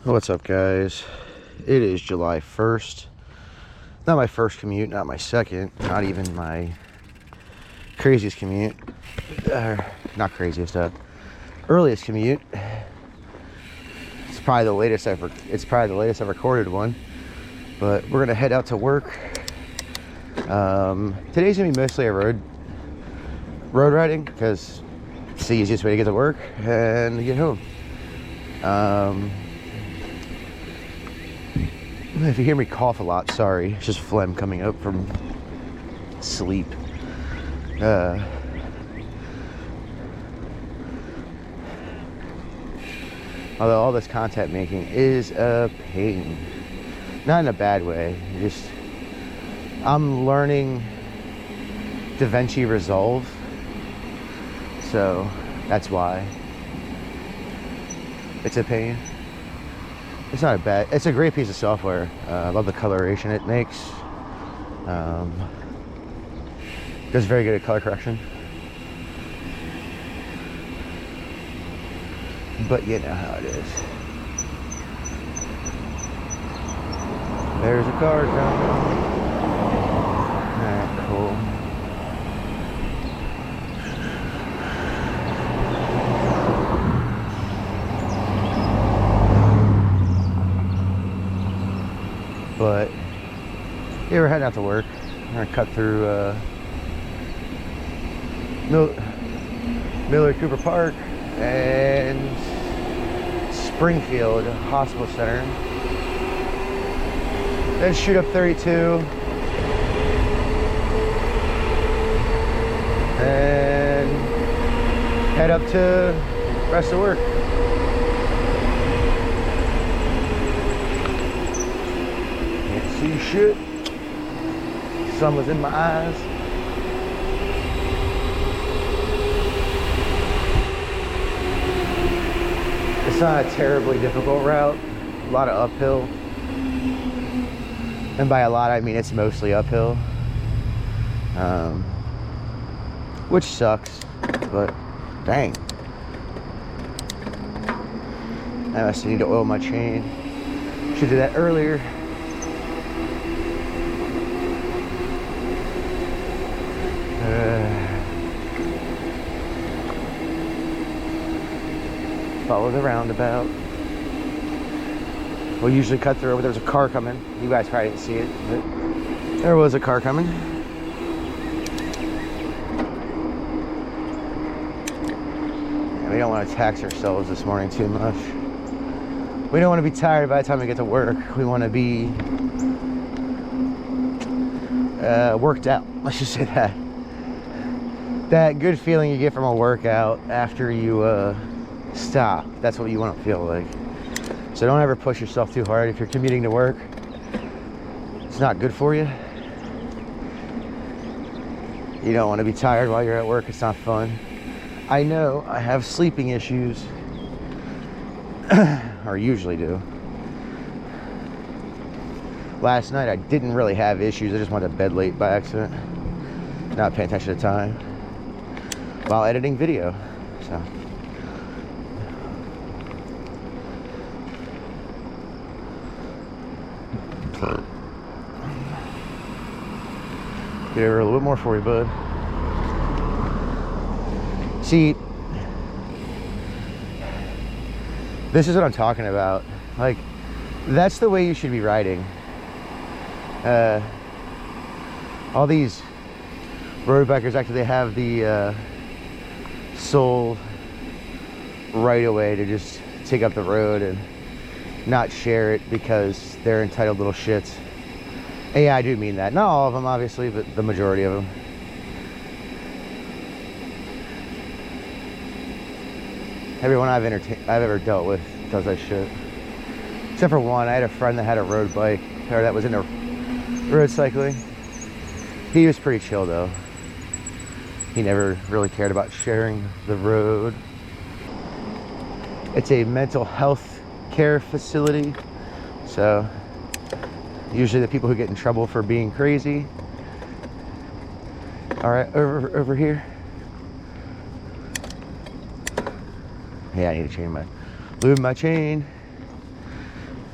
What's up, guys? It is July 1st. Not my first commute, not my second, not even my craziest commute. Not craziest, earliest commute. It's probably the latest I've recorded one. But we're gonna head out to work. Today's gonna be mostly a road riding because it's the easiest way to get to work and get home. If you hear me cough a lot, sorry. It's just phlegm coming up from sleep. Although all this content making is a pain. Not in a bad way. I'm learning DaVinci Resolve. So that's why it's a pain. It's not it's a great piece of software. I love the coloration it makes. Does very good at color correction. But you know how it is. There's a car coming. Alright, cool. But yeah, we're heading out to work. We're gonna cut through Miller Cooper Park and Springfield Hospital Center. Then shoot up 32 and head up to rest of work. See shit. Sun was in my eyes. It's not a terribly difficult route. A lot of uphill. And by a lot, I mean it's mostly uphill. Which sucks, but dang. I must need to oil my chain. Should do that earlier. Follow the roundabout. We'll usually cut through. There's a car coming. You guys probably didn't see it, but there was a car coming. And we don't want to tax ourselves this morning too much. We don't want to be tired by the time we get to work. We want to be worked out. Let's just say that. That good feeling you get from a workout after you stop. That's what you want to feel like. So don't ever push yourself too hard. If you're commuting to work, it's not good for you. You don't want to be tired while you're at work. It's not fun. I know I have sleeping issues, or usually do. Last night I didn't really have issues. I just went to bed late by accident, not paying attention to time while editing video. So get over a little bit more for you, bud. See, this is what I'm talking about. Like, that's the way you should be riding. All these road bikers, actually, they have the sole right away to just take up the road and not share it because they're entitled little shits. And yeah, I do mean that. Not all of them, obviously, but the majority of them. Everyone I've ever dealt with does that shit. Except for one. I had a friend that had a road bike, or that was into road cycling. He was pretty chill though. He never really cared about sharing the road. It's a mental health care facility, so usually the people who get in trouble for being crazy. All right, over here. Yeah, I need to change lube my chain.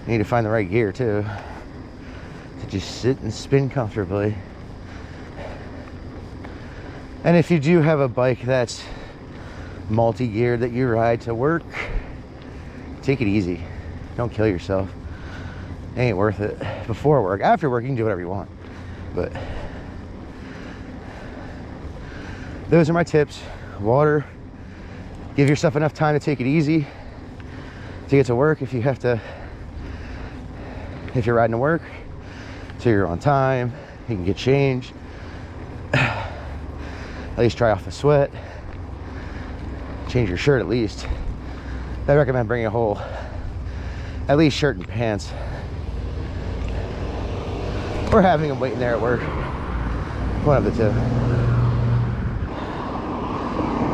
You need to find the right gear too, to just sit and spin comfortably. And if you do have a bike that's multi-geared that you ride to work, take it easy. Don't kill yourself. It ain't worth it. Before work, after work, you can do whatever you want. But those are my tips. Water. Give yourself enough time to take it easy to get to work if you're riding to work, so you're on time, you can get changed, at least dry off the sweat, change your shirt at least. I recommend bringing a whole, at least shirt and pants, or having them waiting there at work, one of the two.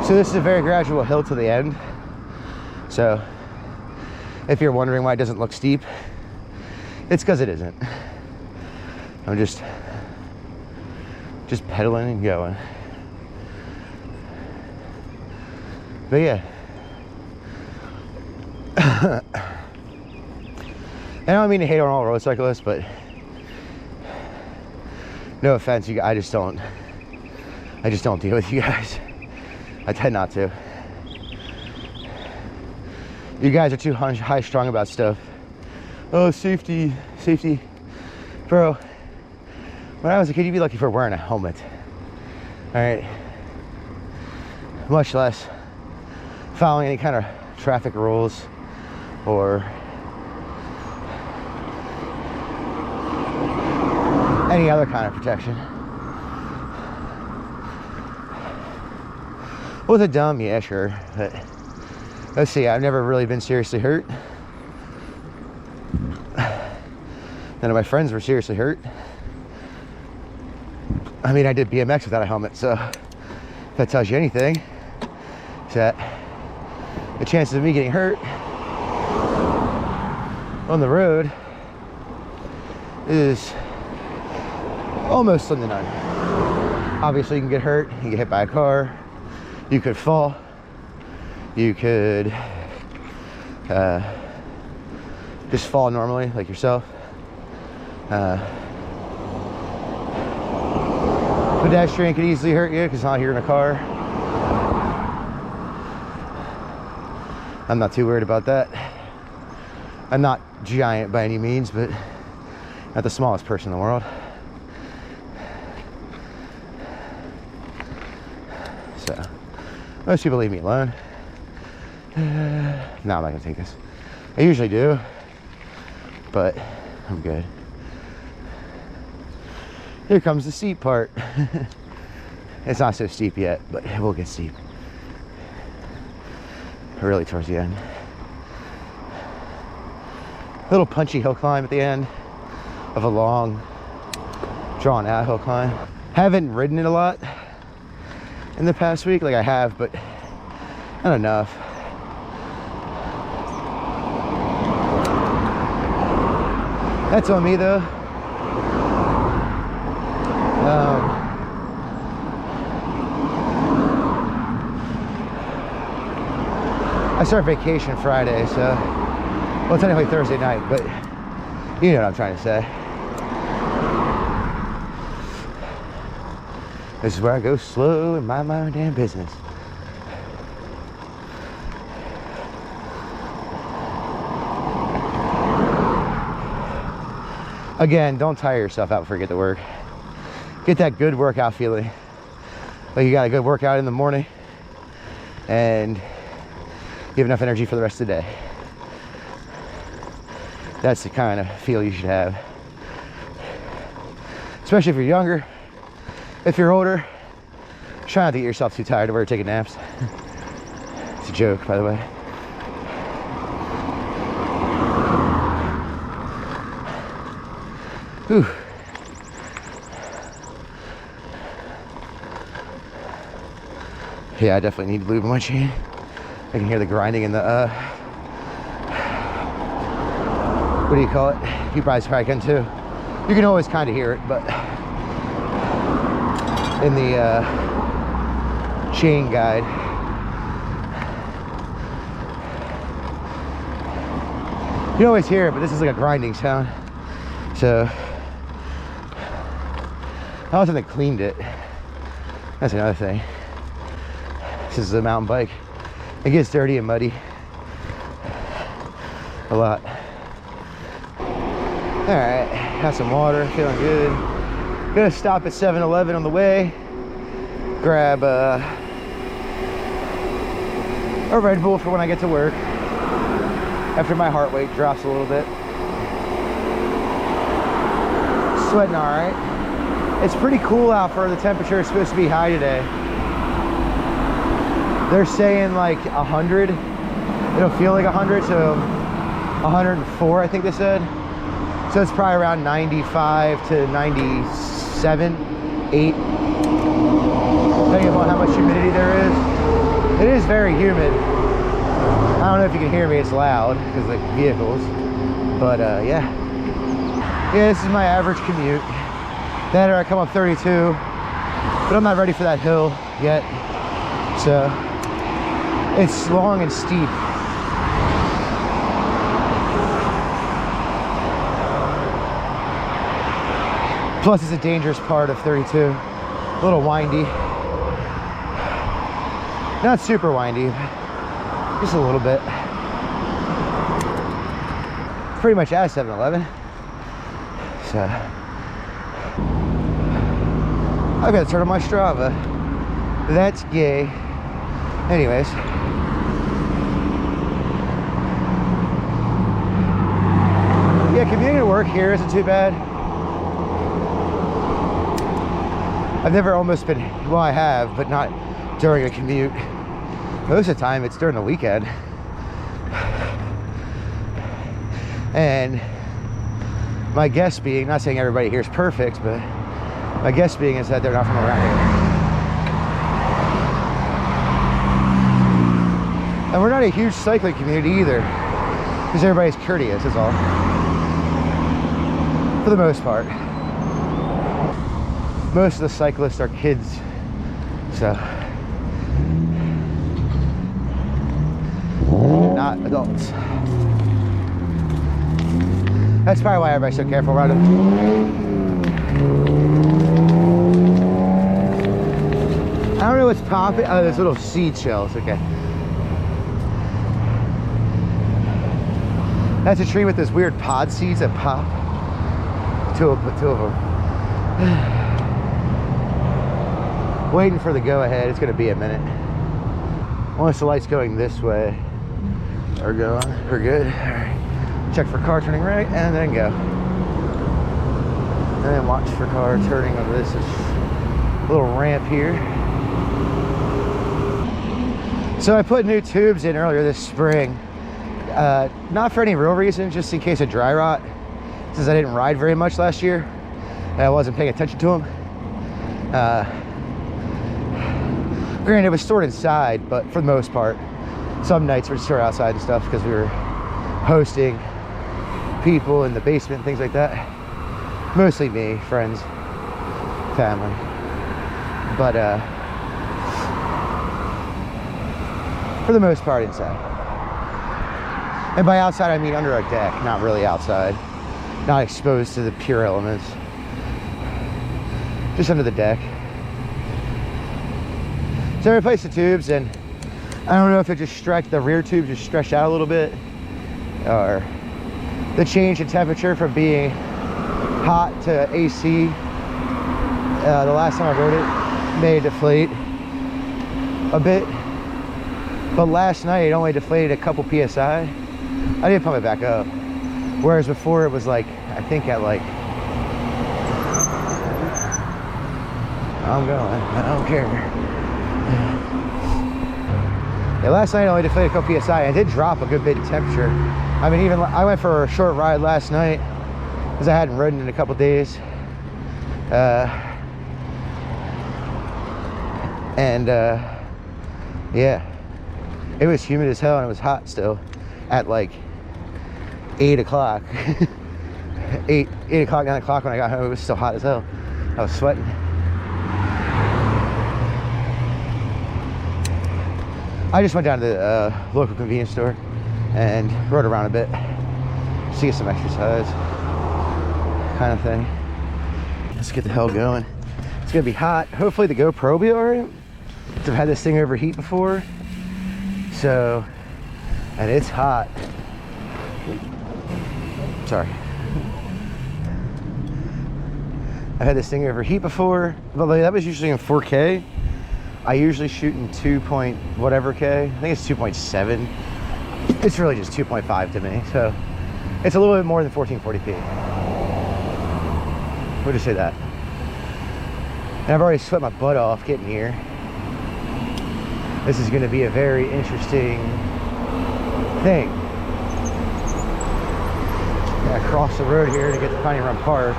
So this is a very gradual hill to the end, so if you're wondering why it doesn't look steep, it's because it isn't. I'm just pedaling and going. But yeah. And I don't mean to hate on all road cyclists, but no offense, I just don't deal with you guys. I tend not to. You guys are too high strung about stuff. Oh, safety. Bro, when I was a kid, you'd be lucky for wearing a helmet. All right. Much less following any kind of traffic rules or any other kind of protection. Was it dumb? Yeah, sure. But let's see, I've never really been seriously hurt. None of my friends were seriously hurt. I mean, I did BMX without a helmet, so if that tells you anything, is that the chances of me getting hurt on the road is almost slim to none. Obviously, you can get hurt, you get hit by a car, you could fall, you could just fall normally, like yourself. Pedestrian could easily hurt you because it's not here in a car. I'm not too worried about that. I'm not giant by any means, but not the smallest person in the world. So most people leave me alone. No, I'm not gonna take this. I usually do, but I'm good. Here comes the steep part. It's not so steep yet, but it will get steep. Really towards the end. Little punchy hill climb at the end of a long, drawn out hill climb. Haven't ridden it a lot in the past week, like I have, but not enough. That's on me though. I start vacation Friday, so, well, technically Thursday night, but you know what I'm trying to say. This is where I go slow and mind my own damn business. Again, don't tire yourself out before you get to work. Get that good workout feeling. Like you got a good workout in the morning and you have enough energy for the rest of the day. That's the kind of feel you should have. Especially if you're younger. If you're older, try not to get yourself too tired of where you're taking naps. It's a joke, by the way. Whew. Yeah, I definitely need to lube my chain. I can hear the grinding in the, what do you call it? You guys probably can too. You can always kind of hear it, but in the chain guide, You always hear it, but this is like a grinding sound. So I also think they cleaned it. That's another thing. This is a mountain bike. It gets dirty and muddy a lot. All right, got some water, feeling good. Gonna stop at 7-Eleven on the way, grab a Red Bull for when I get to work, after my heart rate drops a little bit. Sweating all right. It's pretty cool out for the temperature. It's supposed to be high today. They're saying like 100. It'll feel like 100, so 104 I think they said. So it's probably around 95 to 97, 8, depending upon how much humidity there is. It is very humid. I don't know if you can hear me, it's loud because like vehicles. But yeah, this is my average commute. Then I come up 32, but I'm not ready for that hill yet. So it's long and steep. Plus it's a dangerous part of 32. A little windy. Not super windy, just a little bit. Pretty much at 7-Eleven. So I've got to turn on my Strava. That's gay. Anyways. Yeah, commuting to work here isn't too bad. I've never almost been, well I have, but not during a commute. Most of the time it's during the weekend. And my guess being, not saying everybody here is perfect, but my guess being is that they're not from around here. And we're not a huge cycling community either, because everybody's courteous is all. For the most part. Most of the cyclists are kids, so not adults. That's probably why everybody's so careful around them. I don't know what's popping. Oh, there's little seed shells. Okay. That's a tree with those weird pod seeds that pop. Two of them. Waiting for the go-ahead. It's going to be a minute. Once the light's going this way, we're going. We're good. All right. Check for car turning right, and then go. And then watch for car turning over this little ramp here. So I put new tubes in earlier this spring. Not for any real reason, just in case of dry rot. Since I didn't ride very much last year, and I wasn't paying attention to them. Granted, it was stored inside, but for the most part, some nights were stored outside and stuff because we were hosting people in the basement, things like that. Mostly me, friends, family. But for the most part, inside. And by outside, I mean under a deck, not really outside. Not exposed to the pure elements. Just under the deck. So I replaced the tubes, and I don't know if it just stretched, the rear tube just stretched out a little bit, or the change in temperature from being hot to AC. The last time I rode it may deflate a bit, but last night it only deflated a couple PSI. I didn't pump it back up. Whereas before it was like, I think at like, I'm going, I don't care. Yeah, last night I only deflated a couple PSI, and it did drop a good bit in temperature. I mean, even I went for a short ride last night because I hadn't ridden in a couple days. Yeah, it was humid as hell and it was hot still at like 8 o'clock. 8 o'clock, 9 o'clock when I got home, it was still hot as hell. I was sweating. I just went down to the local convenience store and rode around a bit. just to get some exercise kind of thing. Let's get the hell going. It's gonna be hot. Hopefully the GoPro will be all right. I've had this thing overheat before, so, and it's hot. Sorry. I've had this thing overheat before, but like, that was usually in 4K. I usually shoot in 2 point whatever K. I think it's 2.7. It's really just 2.5 to me, so it's a little bit more than 1440p. We'll just say that. And I've already sweat my butt off getting here. This is going to be a very interesting thing. I cross the road here to get to Piney Run Park.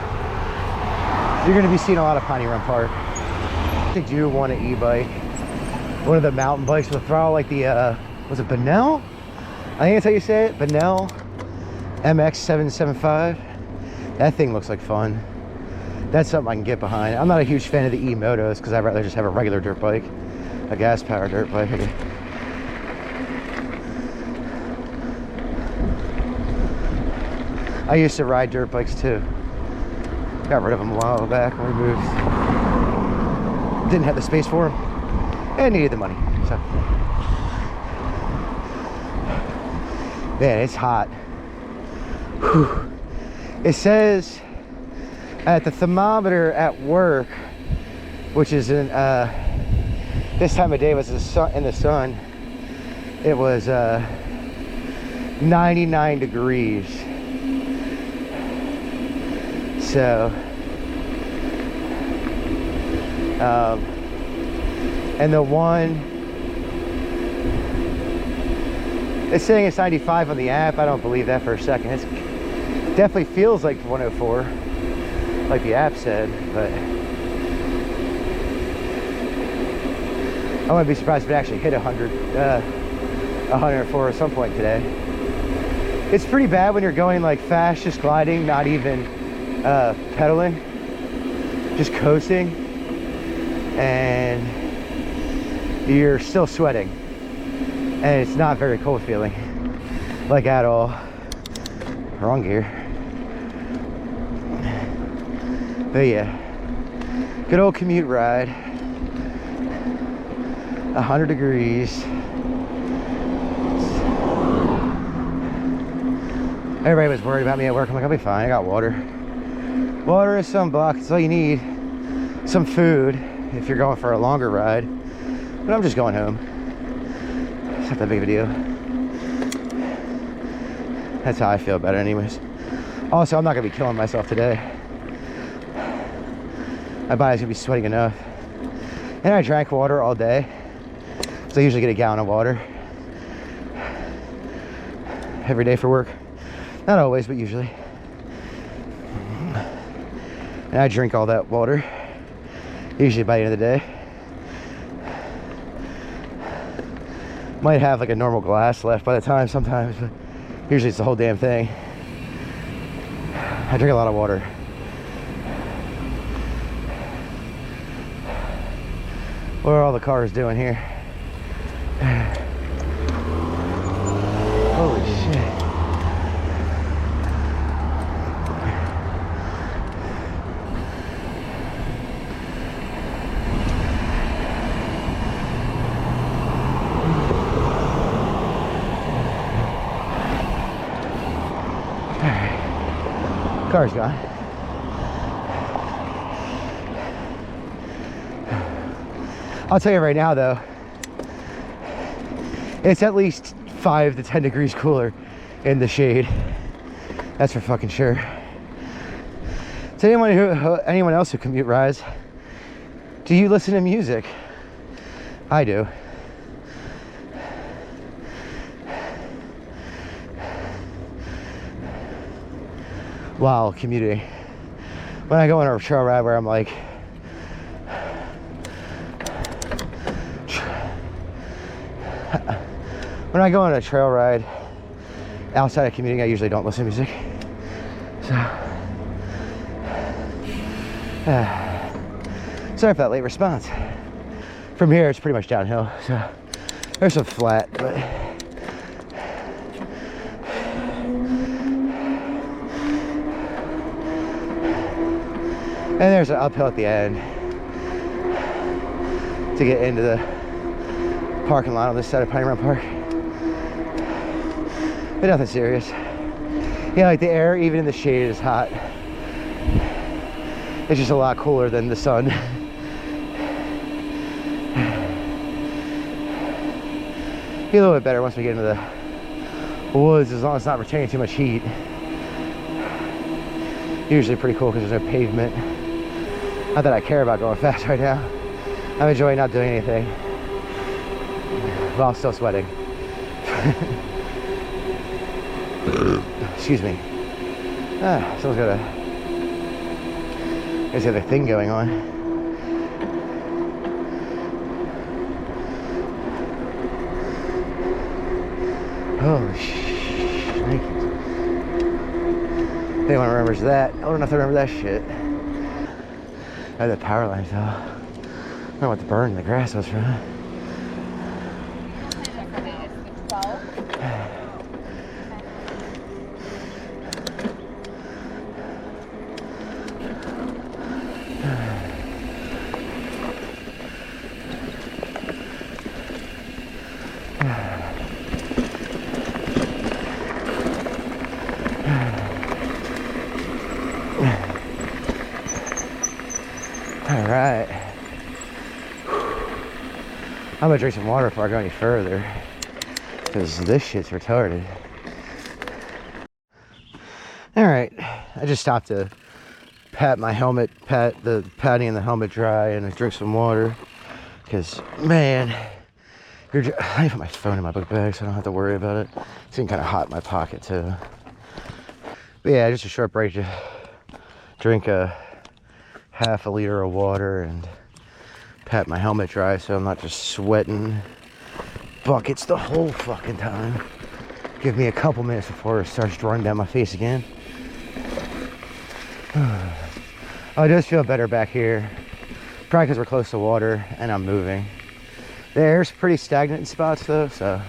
You're going to be seeing a lot of Piney Run Park. I do want an e-bike, one of the mountain bikes with a throttle, like the was it Benell? I think that's how you say it, Benell MX775. That thing looks like fun. That's something I can get behind. I'm not a huge fan of the e-motos because I'd rather just have a regular dirt bike, a gas powered dirt bike. I used to ride dirt bikes too. Got rid of them a while back when we moved. Didn't have the space for them and needed the money, so. Man, it's hot. Whew. It says at the thermometer at work, which is in this time of day was in the sun, it was 99 degrees. So and the one, it's saying it's 95 on the app. I don't believe that for a second. It definitely feels like 104, like the app said, but I wouldn't be surprised if it actually hit 104 at some point today. It's pretty bad when you're going like fast, just gliding, not even pedaling, just coasting, and you're still sweating, and it's not very cold feeling, like at all. Wrong gear. But yeah, good old commute ride. 100 degrees. Everybody was worried about me at work. I'm like, I'll be fine. I got water. Water and sunblock. That's all you need. Some food if you're going for a longer ride. But I'm just going home. It's not that big of a deal. That's how I feel about it anyways. Also, I'm not going to be killing myself today. My body's going to be sweating enough. And I drank water all day. So I usually get a gallon of water every day for work. Not always, but usually. And I drink all that water, usually by the end of the day. Might have like a normal glass left by the time sometimes, but usually it's the whole damn thing. I drink a lot of water. What are all the cars doing here? Holy shit. Car's gone. I'll tell you right now though, it's at least 5 to 10 degrees cooler in the shade. That's for fucking sure. To anyone else who commute rides, do you listen to music? I do. While commuting, when I go on a trail ride where I'm like, when I go on a trail ride outside of commuting, I usually don't listen to music. So, sorry for that late response. From here, it's pretty much downhill. So there's some flat, but And there's an uphill at the end to get into the parking lot on this side of Piney Run Park. But nothing serious. Yeah, like the air, even in the shade, is hot. It's just a lot cooler than the sun. Be a little bit better once we get into the woods, as long as it's not retaining too much heat. Usually pretty cool because there's no pavement. Not that I care about going fast right now. I'm enjoying not doing anything while I'm still sweating. Excuse me. Someone's got there's the other thing going on. Holy shit. If anyone remembers that, I don't know if I remember that shit. I had that power line though. I don't know what the burn in the grass was from. All right, I'm gonna drink some water before I go any further because this shit's retarded. All right, I just stopped to pat my helmet, pat the padding in the helmet dry, and I drink some water because, man, I put my phone in my book bag so I don't have to worry about it. It's getting kind of hot in my pocket too. But yeah, just a short break to drink a half a liter of water and pat my helmet dry so I'm not just sweating buckets the whole fucking time. Give me a couple minutes before it starts running down my face again. Oh, it does feel better back here. Probably because we're close to water and I'm moving. The air's pretty stagnant in spots though, so.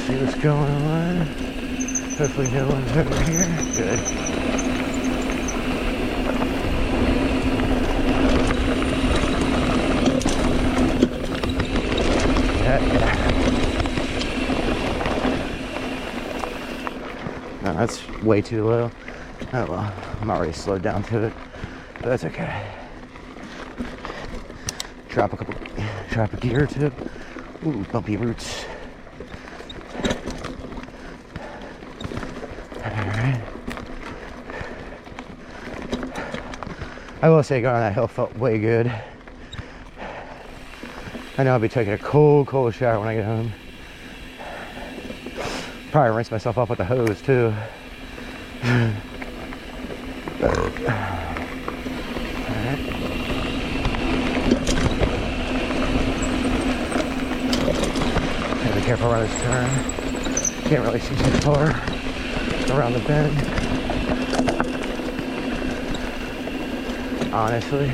See what's going on. Hopefully no one's over here. Good. Yeah. No, that's way too low. Oh well, I'm already slowed down to it, but that's okay. Drop a gear or two. Ooh, bumpy roots. I will say going on that hill felt way good. I know I'll be taking a cold shower when I get home. Probably rinse myself off with the hose too. Alright. Gotta be careful around this turn. Can't really see too far around the bend. Honestly.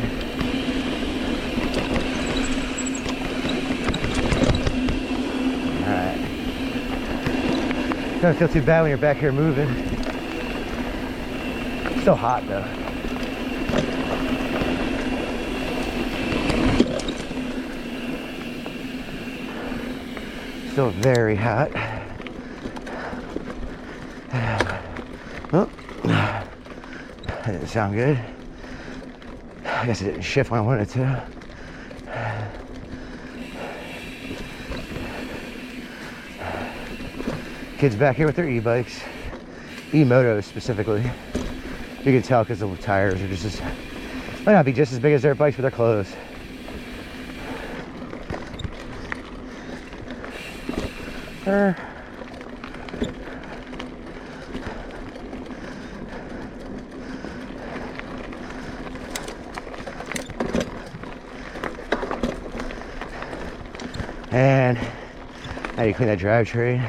Alright. Don't feel too bad when you're back here moving. Still hot though. Still very hot. Oh, that didn't sound good. I guess it didn't shift when I wanted to. Kids back here with their e-bikes. E-motos specifically. You can tell because the tires are just might not be just as big as their bikes, but they're close. And how do you clean that drivetrain?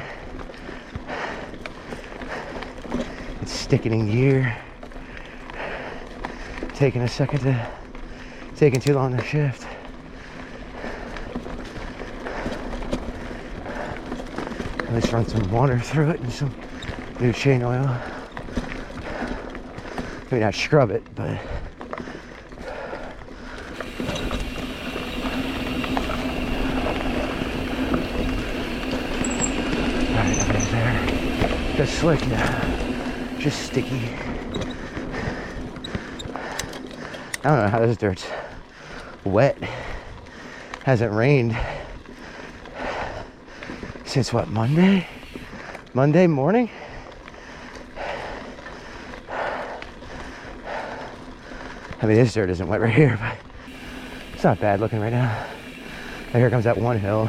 It's sticking in gear. Taking too long to shift. Let's run some water through it and some new chain oil. Maybe not scrub it, but alright, nothing there. Just slick now. Just sticky. I don't know how this dirt's wet. Hasn't rained since what, Monday? Monday morning? I mean, this dirt isn't wet right here, but it's not bad looking right now. And here comes that one hill.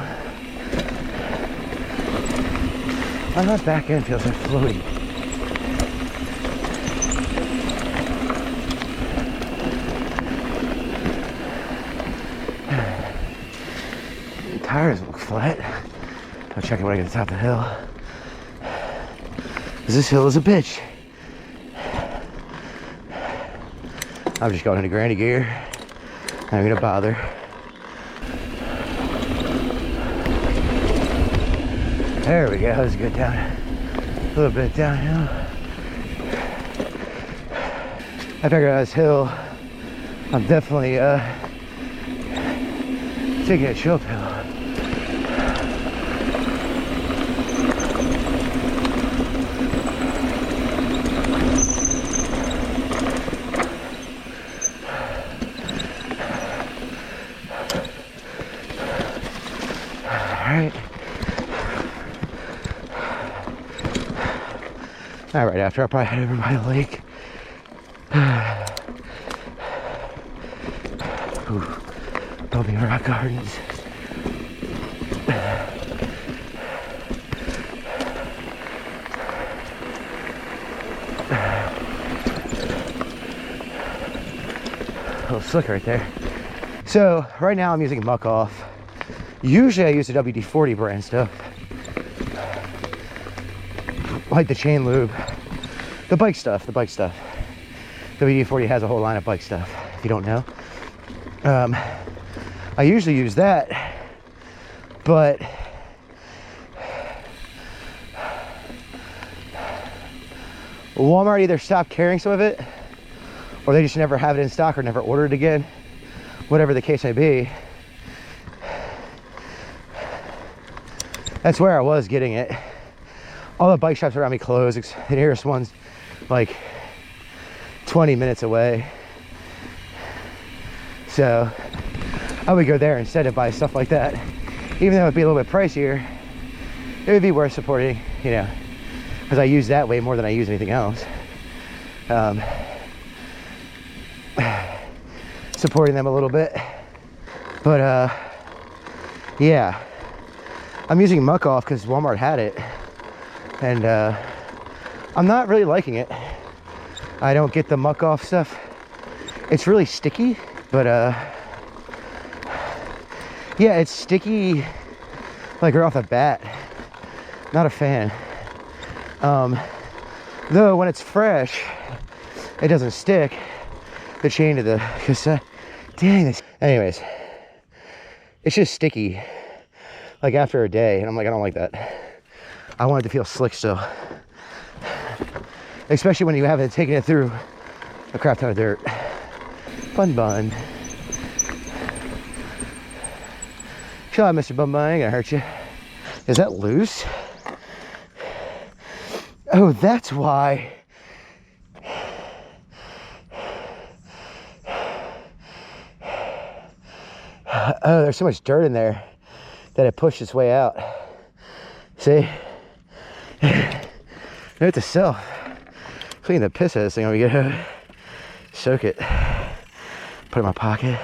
My back end feels like floaty. The tires look flat. I'll check it when I get to the top of the hill. Because this hill is a bitch. I'm just going into granny gear. I'm gonna bother. There we go, that was good down. A little bit downhill. I figure on this hill, I'm definitely taking a chill pill. All right, after I'll probably head over by the lake. Ooh, building rock gardens. A little slick right there. So right now I'm using Muck Off. Usually I use the WD-40 brand stuff, like the chain lube, the bike stuff. WD-40 has a whole line of bike stuff, if you don't know. I usually use that, but Walmart either stopped carrying some of it, or they just never have it in stock or never ordered it again, whatever the case may be. That's where I was getting it. All the bike shops around me closed. The nearest one's like 20 minutes away. So I would go there instead of buy stuff like that. Even though it'd be a little bit pricier, it would be worth supporting, you know, because I use that way more than I use anything else. Supporting them a little bit. But yeah. I'm using Muck Off because Walmart had it, and I'm not really liking it. I don't get the Muck Off stuff. It's really sticky, but yeah, it's sticky like right off the bat. Not a fan. Though when it's fresh, it doesn't stick the chain to the cassette. Dang this. Anyways, it's just sticky. Like after a day, and I'm like, I don't like that. I want it to feel slick still. Especially when you haven't taken it through a crap ton of dirt. Bun. Chill out, Mr. Bun. I ain't gonna hurt you. Is that loose? Oh, that's why. Oh, there's so much dirt in there that it pushed its way out. See? Note to self. Clean the piss out of this thing when we get home. Soak it. Put it in my pocket.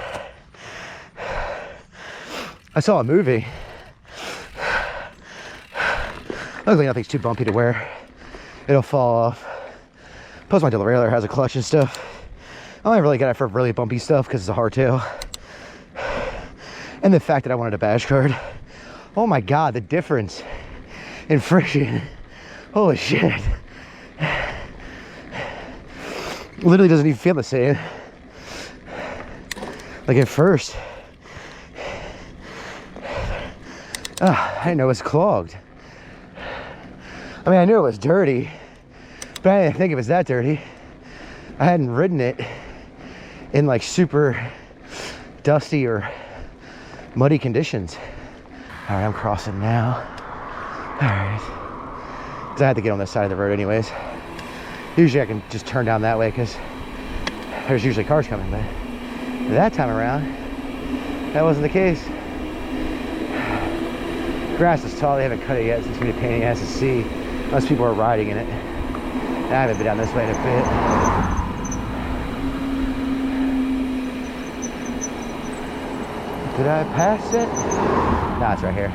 I saw a movie. Luckily nothing's too bumpy to wear. It'll fall off. Plus my derailleur has a clutch and stuff. I only really got it for really bumpy stuff because it's a hardtail. And the fact that I wanted a badge card. Oh my God, the difference in friction. Holy shit. Literally doesn't even feel the same. Like at first. I didn't know it was clogged. I mean, I knew it was dirty, but I didn't think it was that dirty. I hadn't ridden it in like super dusty or muddy conditions. All right, I'm crossing now. All right, because I had to get on this side of the road anyways. Usually I can just turn down that way because there's usually cars coming, but that time around, that wasn't the case. Grass is tall, they haven't cut it yet, so it's gonna be a pain in the ass to see unless people are riding in it. I haven't been down this way in a bit. Did I pass it? Nah, it's right here.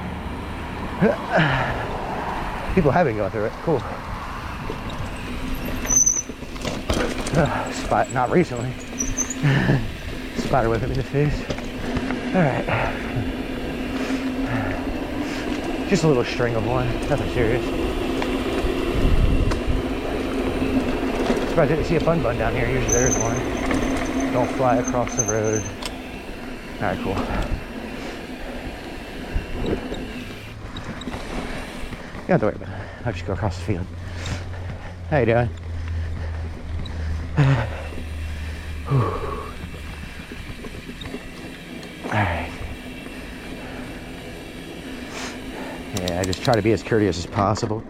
People have been going through it, cool. Spot, not recently. Spider web hit me in the face. All right. Just a little string of one, nothing serious. Surprised I didn't see a bun down here. Usually there's one. Don't fly across the road. All right, cool. You don't have to worry about it. I'll just go across the field. How you doing? Alright. Yeah, I just try to be as courteous as possible.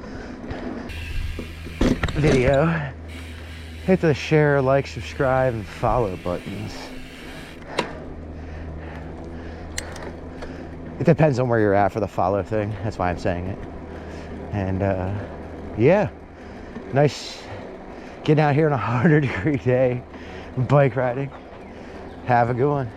Video. Hit the share, like, subscribe, and follow buttons. It depends on where you're at for the follow thing. That's why I'm saying it. And yeah, nice getting out here on a 100-degree day, bike riding. Have a good one.